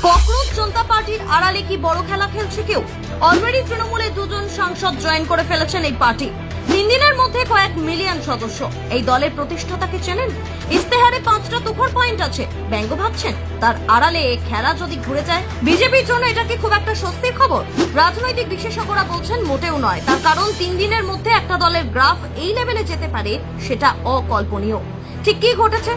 Cockroach জনতা পার্টির আড়ালে কি বড় খেলা খেলছে কেউ? অলরেডি তৃণমূলের দুজন সাংসদ জয়েন করে ফেলেছেন এই পার্টি। 3 দিনের মধ্যে কয়েক মিলিয়ন সদস্য। এই দলের প্রতিষ্ঠাতাকে চেনেন? ইস্তেহারে 5টা তুখর পয়েন্ট আছে। ব্যঙ্গ ভাবছেন? তার আড়ালে খেলা যদি ঘুরে যায়, বিজেপির জন্য এটা কি খুব একটা স্বস্তির খবর? রাজনৈতিক বিশেষজ্ঞরা বলছেন মোটেও নয়। তার কারণ 3 দিনের মধ্যে একটা দলের গ্রাফ এই লেভেলে যেতে পারে সেটা অকল্পনীয়। ঠিক কি ঘটেছে?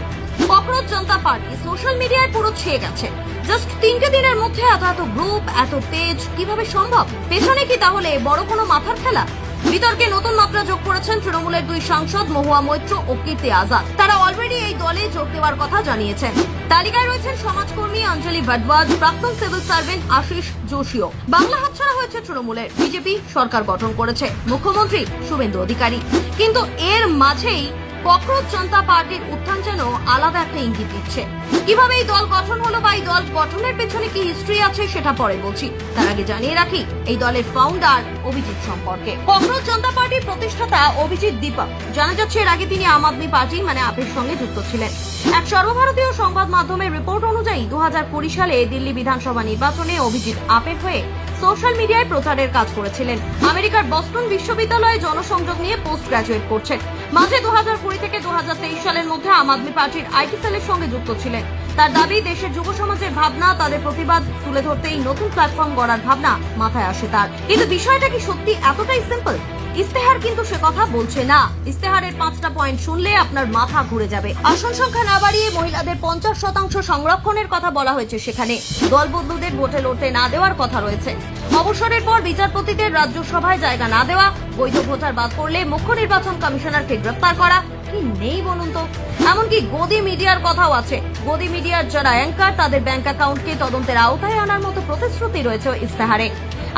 ককরোচ জনতা পার্টি সোশ্যাল মিডিয়ায় পুরো ছেয়ে গেছে। জাস্ট 3টে দিনের মধ্যে এত গ্রুপ, এত পেজ কিভাবে সম্ভব? পেছনে কি তাহলে বড় কোনো মাথার খেলা? বিতর্কে নতুন মাত্রা যোগ করেছেন তৃণমূলের 2 সাংসদ মহুয়া মৈত্র ও কীর্তি আজাদ। তারা অলরেডি এই দলে যোগ দেওয়ার কথা জানিয়েছেন। তালিকায় রয়েছেন সমাজকর্মী অঞ্জলি ভট্টওয়াজ, প্রাক্তন সিভিল সার্ভেন্ট আশিস যোশীও। বাংলা হাতছাড়া হয়েছে তৃণমূলের। বিজেপি সরকার গঠন করেছে, মুখ্যমন্ত্রী শুভেন্দু অধিকারী। কিন্তু এর মাঝেই ককরোচ জনতা পার্টির উত্থান যেন আলাদা একটা ইঙ্গিত দিচ্ছে। কিভাবে এই দল গঠন হলো বা এই দল গঠনের পেছনে কি হিস্ট্রি আছে সেটা পরে বলছি। তার আগে জানিয়ে রাখি এই দলের ফাউন্ডার অভিজিৎ সম্পর্কে। ককরোচ জনতা পার্টির প্রতিষ্ঠাতা অভিজিৎ দীপক। জানা যাচ্ছে এর আগে তিনি আম আদমি পার্টি মানে আপের সঙ্গে যুক্ত ছিলেন। এক সর্বভারতীয় সংবাদ মাধ্যমের রিপোর্ট অনুযায়ী 2020 সালে দিল্লি বিধানসভা নির্বাচনে অভিজিৎ আপের হয়ে সোশ্যাল মিডিয়ায় প্রচারের কাজ করেছিলেন। আমেরিকার বস্টন বিশ্ববিদ্যালয়ে জনসংযোগ নিয়ে পোস্ট গ্রাজুয়েট করছেন। মাঝে 2020 থেকে 2023 সালের মধ্যে আম আদমি পার্টির আইটি সেলের সঙ্গে যুক্ত ছিলেন। তার দাবি, দেশের যুব সমাজের ভাবনা, তাদের প্রতিবাদ তুলে ধরতেই নতুন প্ল্যাটফর্ম গড়ার ভাবনা মাথায় আসে তার। কিন্তু বিষয়টা কি সত্যি এতটাই সিম্পল? ইস্তেহার কিন্তু সে কথা বলছে না। ইস্তেহারের 5টা পয়েন্ট শুনলে আপনার মাথা ঘুরে যাবে। আসন সংখ্যা না বাড়িয়ে মহিলাদের 50% সংরক্ষণের কথা বলা হয়েছে সেখানে। দলবদলুদের ভোটে লড়তে না দেওয়ার কথা রয়েছে। অবসরের পর বিচারপতিদের রাজ্যসভায় জায়গা না দেওয়া, বৈধ ভোটার বাদ করলে মুখ্য নির্বাচন কমিশনারকে গ্রেফতার করা, কি নেই বলুন তো? এমনকি গদি মিডিয়ার কথাও আছে। গদি মিডিয়ার যারা অ্যাঙ্কার তাদের ব্যাংক অ্যাকাউন্টকে তদন্তের আওতায় আনার মতো প্রতিশ্রুতি রয়েছে ইস্তেহারে।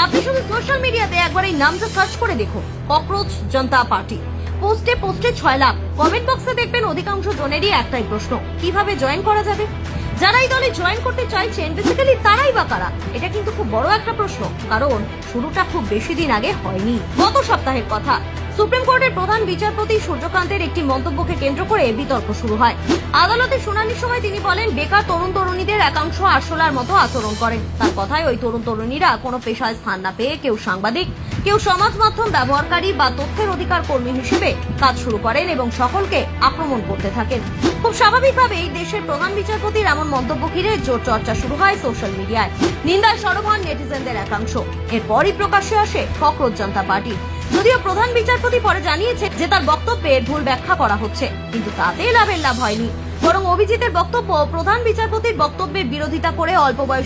আপনি শুধু সোশ্যাল মিডিয়াতে একবার এই নামটা সার্চ করে দেখুন, ককরোচ জনতা পার্টি। পোস্টে 6 লাখ। কমেন্ট বক্সে দেখবেন অধিকাংশ জনেরই একটাই প্রশ্ন, কিভাবে জয়েন করা যাবে? যারা এই দলে জয়েন করতে চাইছেন বেসিক্যালি তারাই বা কারা? এটা কিন্তু খুব বড় একটা প্রশ্ন, কারণ শুরুটা খুব বেশি দিন আগে হয়নি। গত সপ্তাহের কথা, সুপ্রিম কোর্টের প্রধান বিচারপতি সূর্যকান্তের একটি মন্তব্যকে কেন্দ্র করে বিতর্ক শুরু হয়। আদালতে শুনানির সময় তিনি বলেন, বেকার তরুণ তরুণীদের একাংশ আরশোলার মতো আচরণ করেন। তার কথায় ওই তরুণ তরুণীরা কোনো পেশায় স্থান না পেয়ে কেউ সাংবাদিক, কেউ সমাজ মাধ্যম ব্যবহারকারী বা তথ্যের অধিকার কর্মী হিসেবে কাজ শুরু করেন এবং সকলকে আক্রমণ করতে থাকেন। খুব স্বাভাবিকভাবেই দেশের প্রধান বিচারপতির এমন মন্তব্য ঘিরে জোর চর্চা শুরু হয় সোশ্যাল মিডিয়ায়। নিন্দায় সরব হন নেটিজেনদের একাংশ। এরপরই প্রকাশ্যে আসে ককরোচ জনতা পার্টি। যদিও প্রধান বিচারপতি পরে জানিয়েছে যে তার বক্তব্যের ভুল ব্যাখ্যা করা হচ্ছে, কিন্তু তাতে লাভ হয়নি। বরং অভিজিতের বক্তব্য প্রধান বিচারপতির বক্তব্যের বিরোধিতা করে অল্প বয়সী